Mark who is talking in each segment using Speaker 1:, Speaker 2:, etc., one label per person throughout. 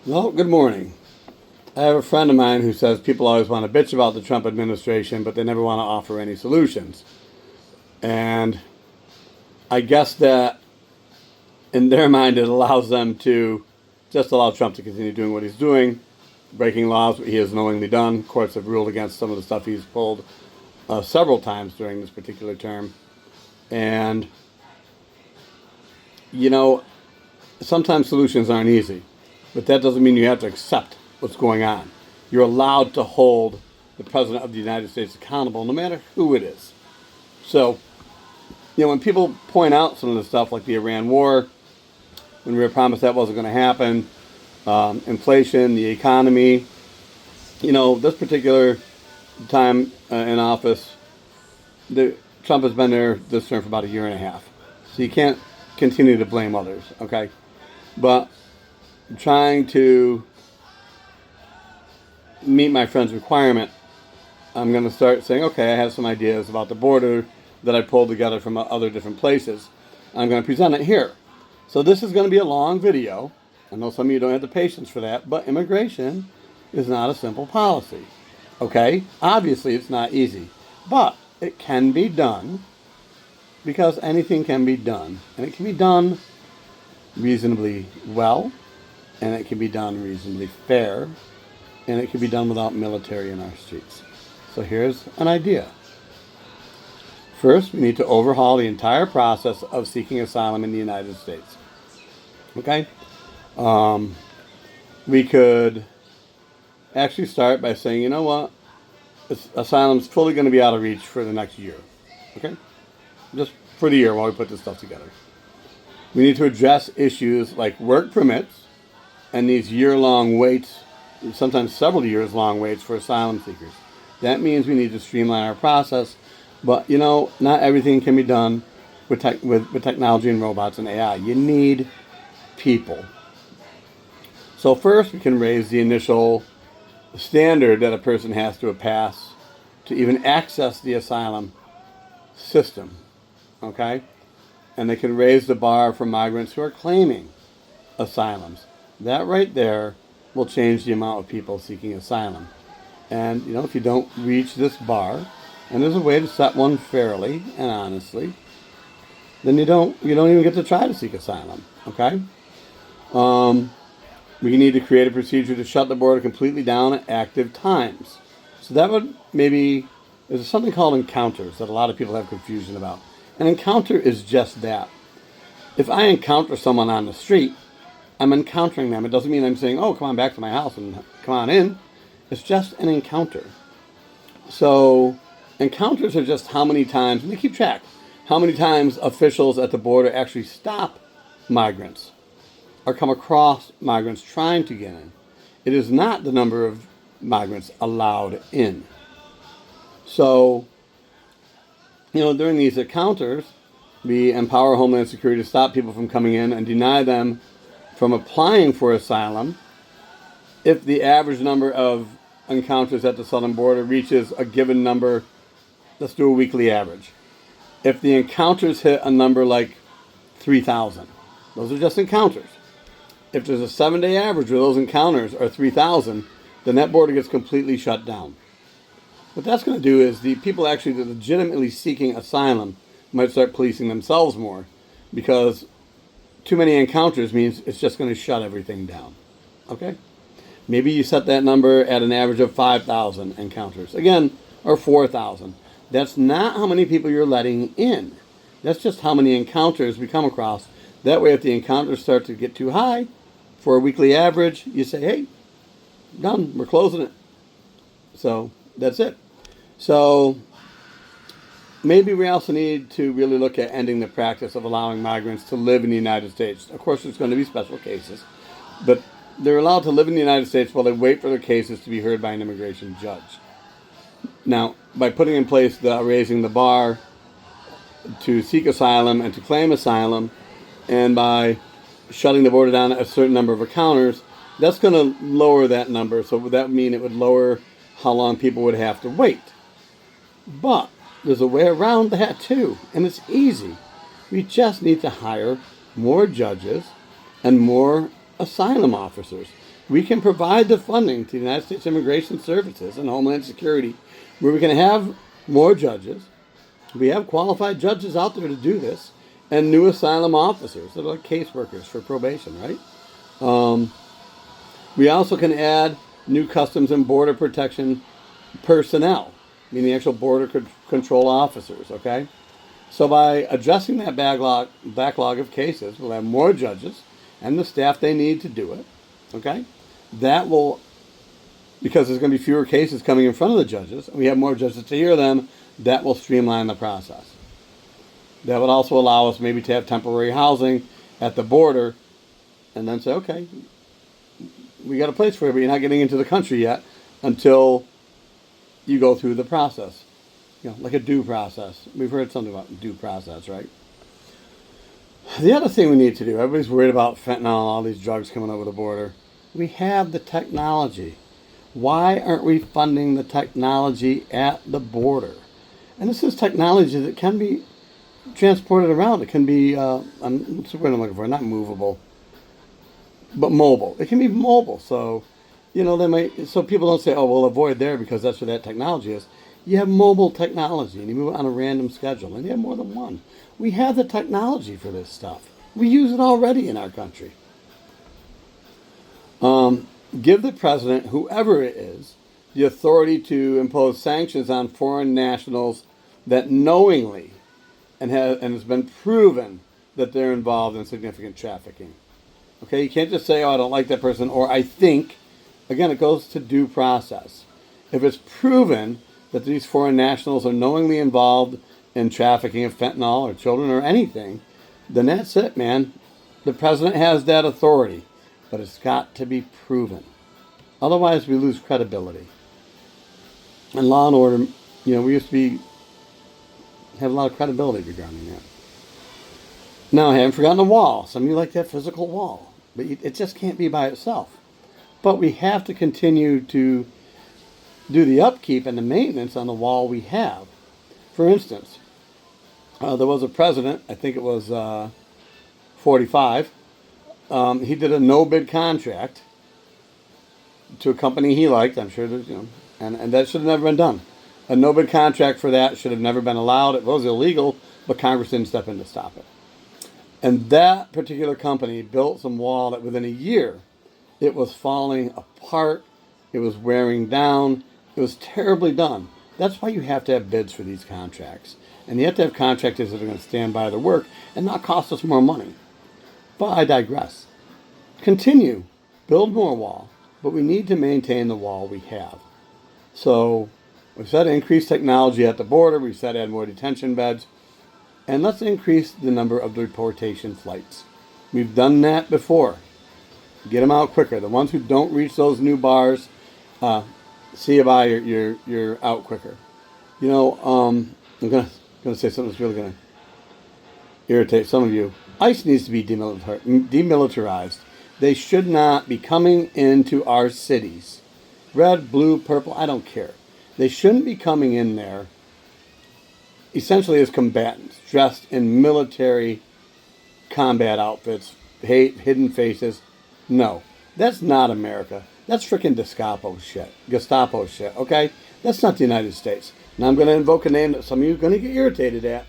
Speaker 1: Well, good morning. I have a friend of mine who says people always want to bitch about the Trump administration, but they never want to offer any solutions. And I guess that in their mind it allows them to just allow Trump to continue doing what he's doing, breaking laws he has knowingly done. Courts have ruled against some of the stuff he's pulled several times during this particular term. And, you know, sometimes solutions aren't easy, but that doesn't mean you have to accept what's going on. You're allowed to hold the President of the United States accountable, no matter who it is. So, when people point out some of the stuff like the Iran war, when we were promised that wasn't going to happen, inflation, the economy, this particular time in office, Trump has been there this term for about a year and a half. So you can't continue to blame others, okay? But trying to meet my friend's requirement, I'm going to start saying, okay, I have some ideas about the border that I pulled together from other different places. I'm going to present it here. So this is going to be a long video. I know some of you don't have the patience for that, but immigration is not a simple policy. Okay? Obviously, it's not easy, but it can be done because anything can be done. And it can be done reasonably well, and it can be done reasonably fair, and it can be done without military in our streets. So here's an idea. First, we need to overhaul the entire process of seeking asylum in the United States. Okay? We could actually start by saying, you know what? Asylum's fully going to be out of reach for the next year. Okay? Just for the year while we put this stuff together. We need to address issues like work permits and these year-long waits, sometimes several years-long waits for asylum seekers. That means we need to streamline our process. But, not everything can be done with technology and robots and AI. You need people. So first, we can raise the initial standard that a person has to pass to even access the asylum system. Okay? And they can raise the bar for migrants who are claiming asylums. That right there will change the amount of people seeking asylum. And, if you don't reach this bar, and there's a way to set one fairly and honestly, then you don't even get to try to seek asylum. Okay? We need to create a procedure to shut the border completely down at active times. So that would there's something called encounters that a lot of people have confusion about. An encounter is just that. If I encounter someone on the street, I'm encountering them. It doesn't mean I'm saying, oh, come on back to my house and come on in. It's just an encounter. So encounters are just how many times, and they keep track, how many times officials at the border actually stop migrants or come across migrants trying to get in. It is not the number of migrants allowed in. So, during these encounters, we empower Homeland Security to stop people from coming in and deny them from applying for asylum if the average number of encounters at the southern border reaches a given number. Let's do a weekly average. If the encounters hit a number like 3,000, those are just encounters. If there's a 7-day average where those encounters are 3,000, then that border gets completely shut down. What that's going to do is the people actually legitimately seeking asylum might start policing themselves more, because too many encounters means it's just going to shut everything down. Okay? Maybe you set that number at an average of 5,000 encounters. Again, or 4,000. That's not how many people you're letting in. That's just how many encounters we come across. That way, if the encounters start to get too high for a weekly average, you say, hey, done, we're closing it. So that's it. So maybe we also need to really look at ending the practice of allowing migrants to live in the United States. Of course, there's going to be special cases, but they're allowed to live in the United States while they wait for their cases to be heard by an immigration judge. Now, by putting in place raising the bar to seek asylum and to claim asylum, and by shutting the border down at a certain number of encounters, that's going to lower that number. So would that mean it would lower how long people would have to wait? But there's a way around that too, and it's easy. We just need to hire more judges and more asylum officers. we can provide the funding to the United States Immigration Services and Homeland Security, where we can have more judges. We have qualified judges out there to do this, and new asylum officers that are like caseworkers for probation, right? We also can add new Customs and Border Protection personnel, meaning actual border control officers, okay? So by addressing that backlog of cases, we'll have more judges and the staff they need to do it, okay? That will, because there's going to be fewer cases coming in front of the judges, and we have more judges to hear them, that will streamline the process. That would also allow us maybe to have temporary housing at the border and then say, okay, we got a place for you, but you're not getting into the country yet until you go through the process. You know, like a due process. We've heard something about due process, right? The other thing we need to do, everybody's worried about fentanyl and all these drugs coming over the border. We have the technology. Why aren't we funding the technology at the border? And this is technology that can be transported around. It can be, what's the word I'm looking for? Not movable, but mobile. It can be mobile. So, so people don't say, oh, we'll avoid there because that's where that technology is. You have mobile technology and you move on a random schedule and you have more than one. We have the technology for this stuff. We use it already in our country. Give the president, whoever it is, the authority to impose sanctions on foreign nationals that knowingly and has been proven that they're involved in significant trafficking. Okay, you can't just say, oh, I don't like that person, or I think. Again, it goes to due process. If it's proven that these foreign nationals are knowingly involved in trafficking of fentanyl or children or anything, then that's it, man. The president has that authority, but it's got to be proven. Otherwise, we lose credibility. And law and order, we used to have a lot of credibility regarding that. Now, I haven't forgotten the wall. Some of you like that physical wall, but it just can't be by itself. But we have to continue to do the upkeep and the maintenance on the wall we have. For instance, there was a president, I think it was 45, he did a no-bid contract to a company he liked. I'm sure there's, and that should have never been done. A no-bid contract for that should have never been allowed. It was illegal, but Congress didn't step in to stop it. And that particular company built some wall that within a year, it was falling apart. It was wearing down. It was terribly done. That's why you have to have bids for these contracts. And you have to have contractors that are going to stand by their work and not cost us more money. But I digress. Continue. Build more wall. But we need to maintain the wall we have. So we've said increase technology at the border. We've said add more detention beds. And let's increase the number of deportation flights. We've done that before. Get them out quicker. The ones who don't reach those new bars, see you bye. You're out quicker. I'm gonna say something that's really gonna irritate some of you. ICE needs to be demilitarized. They should not be coming into our cities. Red, blue, purple, I don't care. They shouldn't be coming in there essentially as combatants, dressed in military combat outfits, hidden faces. No, that's not America. That's freaking Gestapo shit, okay? That's not the United States. Now I'm going to invoke a name that some of you are going to get irritated at.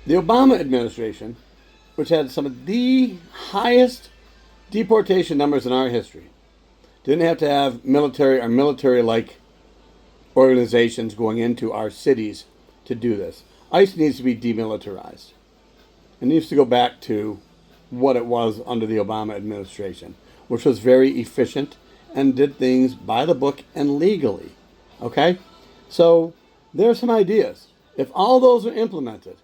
Speaker 1: The Obama administration, which had some of the highest deportation numbers in our history, didn't have to have military or military-like organizations going into our cities to do this. ICE needs to be demilitarized. It needs to go back to what it was under the Obama administration, which was very efficient and did things by the book and legally. Okay? So there are some ideas. If all those are implemented,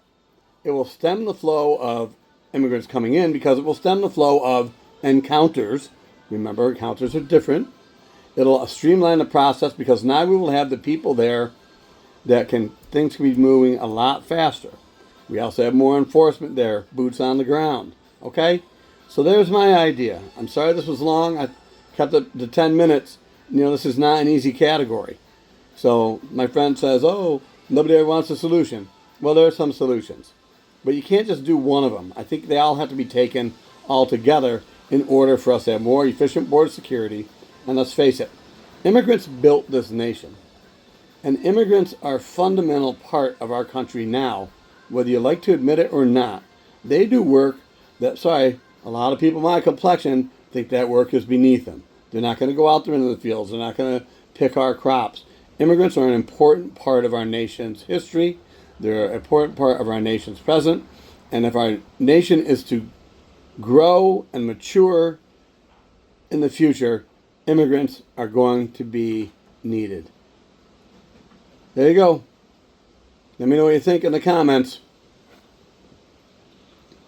Speaker 1: it will stem the flow of immigrants coming in because it will stem the flow of encounters. Remember, encounters are different. It'll streamline the process because now we will have the people there that things can be moving a lot faster. We also have more enforcement there, boots on the ground. Okay? So there's my idea. I'm sorry this was long. I cut the 10 minutes. This is not an easy category. So my friend says, oh, nobody ever wants a solution. Well, there are some solutions. But you can't just do one of them. I think they all have to be taken all together in order for us to have more efficient border security. And let's face it, immigrants built this nation. And immigrants are a fundamental part of our country now, whether you like to admit it or not. They do work that, sorry, a lot of people my complexion think that work is beneath them. They're not going to go out there into the fields. They're not going to pick our crops. Immigrants are an important part of our nation's history. They're an important part of our nation's present. And if our nation is to grow and mature in the future, immigrants are going to be needed. There you go. Let me know what you think in the comments.